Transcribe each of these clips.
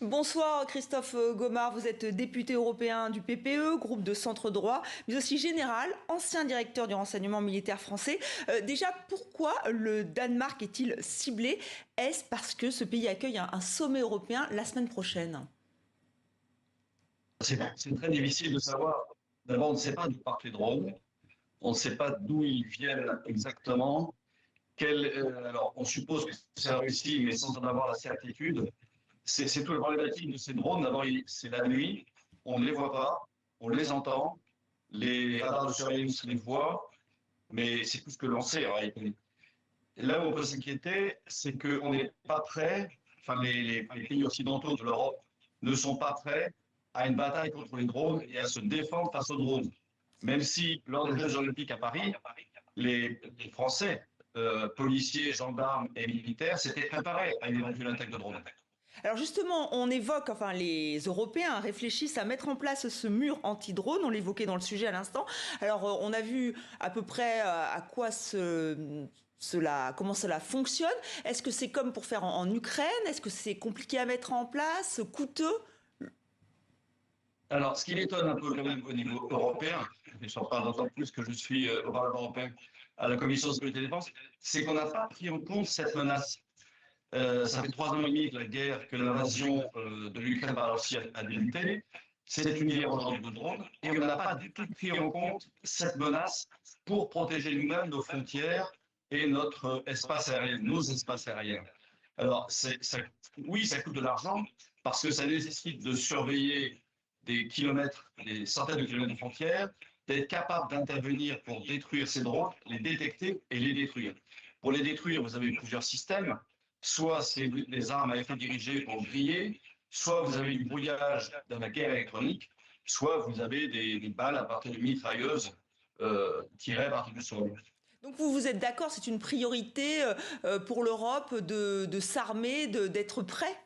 Bonsoir Christophe Gomard, vous êtes député européen du PPE, groupe de centre droit, mais aussi général, ancien directeur du renseignement militaire français. Déjà, pourquoi le Danemark est-il ciblé? Est-ce parce que ce pays accueille un sommet européen la semaine prochaine? C'est très difficile de savoir. D'abord, on ne sait pas d'où partent les drones. On ne sait pas d'où ils viennent exactement. Alors, on suppose que c'est la Russie, mais sans en avoir la certitude. C'est tout le problématique de ces drones. D'abord, c'est la nuit. On ne les voit pas. On les entend. Les radars de surveillance les voient. Mais c'est tout ce que l'on sait en réalité. Et là où on peut s'inquiéter, c'est qu'on n'est pas prêt. Enfin, les pays occidentaux de l'Europe ne sont pas prêts à une bataille contre les drones et à se défendre face aux drones. Même si, lors des Jeux Olympiques à Paris, les Français, policiers, gendarmes et militaires, s'étaient préparés à une éventuelle attaque de drones. Alors justement, on évoque, enfin les Européens réfléchissent à mettre en place ce mur anti-drone, on l'évoquait dans le sujet à l'instant. Alors on a vu à peu près à quoi comment cela fonctionne. Est-ce que c'est comme pour faire en Ukraine? Est-ce que c'est compliqué à mettre en place, coûteux? Alors, ce qui m'étonne un peu quand même au niveau européen, et j'en parle d'autant plus que je suis au Parlement européen à la Commission de sécurité et défense, c'est qu'on n'a pas pris en compte cette menace. Ça fait 3 ans et demi que l'invasion de l'Ukraine par la Russie a débuté. C'est une guerre aujourd'hui de drones et on n'a pas du tout pris en compte cette menace pour protéger nous-mêmes nos frontières et notre espace aérien, nos espaces aériens. Alors, oui, ça coûte de l'argent parce que ça nécessite de surveiller des kilomètres, des centaines de kilomètres de frontières, d'être capable d'intervenir pour détruire ces drones, les détecter et les détruire. Pour les détruire, vous avez plusieurs systèmes. Soit c'est des armes à effet dirigé pour griller, soit vous avez du brouillage dans la guerre électronique, soit vous avez des balles à partir de mitrailleuses tirées à partir du sol. Donc vous êtes d'accord, c'est une priorité pour l'Europe de s'armer, d'être prêt?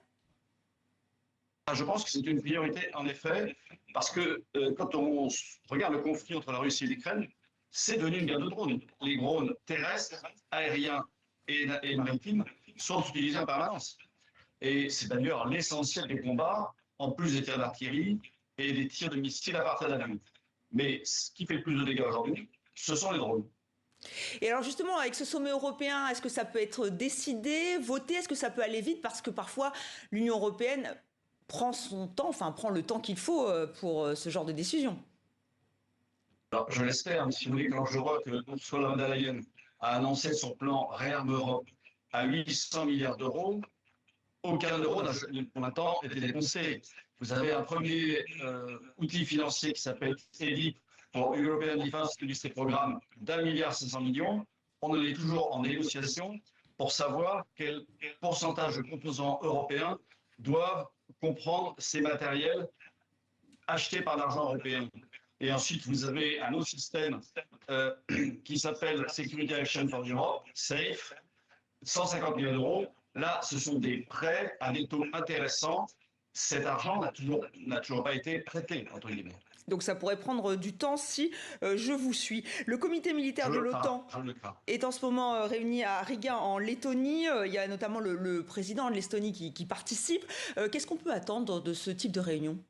Je pense que c'est une priorité, en effet, parce que quand on regarde le conflit entre la Russie et l'Ukraine, c'est devenu une guerre de drones. Les drones terrestres, aériens et maritimes sont utilisés en permanence. Et c'est d'ailleurs l'essentiel des combats, en plus des tirs d'artillerie et des tirs de missiles à partir d'avions. Mais ce qui fait le plus de dégâts aujourd'hui, ce sont les drones. Et alors justement, avec ce sommet européen, est-ce que ça peut être décidé, voté? Est-ce que ça peut aller vite? Parce que parfois, l'Union européenne prend son temps, enfin prend le temps qu'il faut pour ce genre de décision. Alors, je l'espère, si vous voulez, quand je vois que Ursula von der Leyen a annoncé son plan Réarme Europe à 800 milliards d'euros, aucun euro n'a pour l'instant été dépensé. Vous avez un premier outil financier qui s'appelle EDIP pour European Defence Industry Programme d'1,5 milliard. On en est toujours en négociation pour savoir quel pourcentage de composants européens doivent comprendre ces matériels achetés par l'argent européen. Et ensuite, vous avez un autre système qui s'appelle Security Action for Europe, SAFE, 150 millions d'euros. Là, ce sont des prêts à des taux intéressants. Cet argent n'a toujours pas été prêté, entre guillemets. Donc ça pourrait prendre du temps si je vous suis. Le comité militaire de l'OTAN Je le crains. est en ce moment réuni à Riga en Lettonie. Il y a notamment le président de l'Estonie qui participe. Qu'est-ce qu'on peut attendre de ce type de réunion?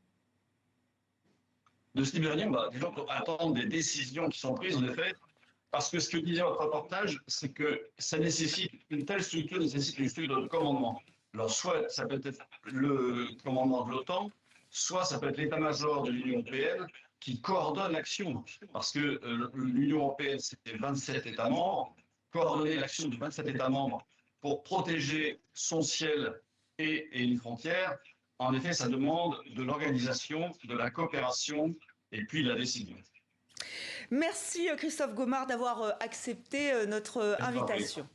De ce type de réunion, disons qu'on attend des décisions qui sont prises, en effet, parce que ce que disait votre reportage, c'est que ça nécessite, une telle structure nécessite une structure de commandement. Alors, soit ça peut être le commandement de l'OTAN, soit ça peut être l'état-major de l'Union européenne qui coordonne l'action. Parce que l'Union européenne, c'est 27 États membres. Coordonner l'action de 27 États membres pour protéger son ciel et les frontières, en effet, ça demande de l'organisation, de la coopération et puis de la décision. Merci Christophe Gomard d'avoir accepté notre invitation.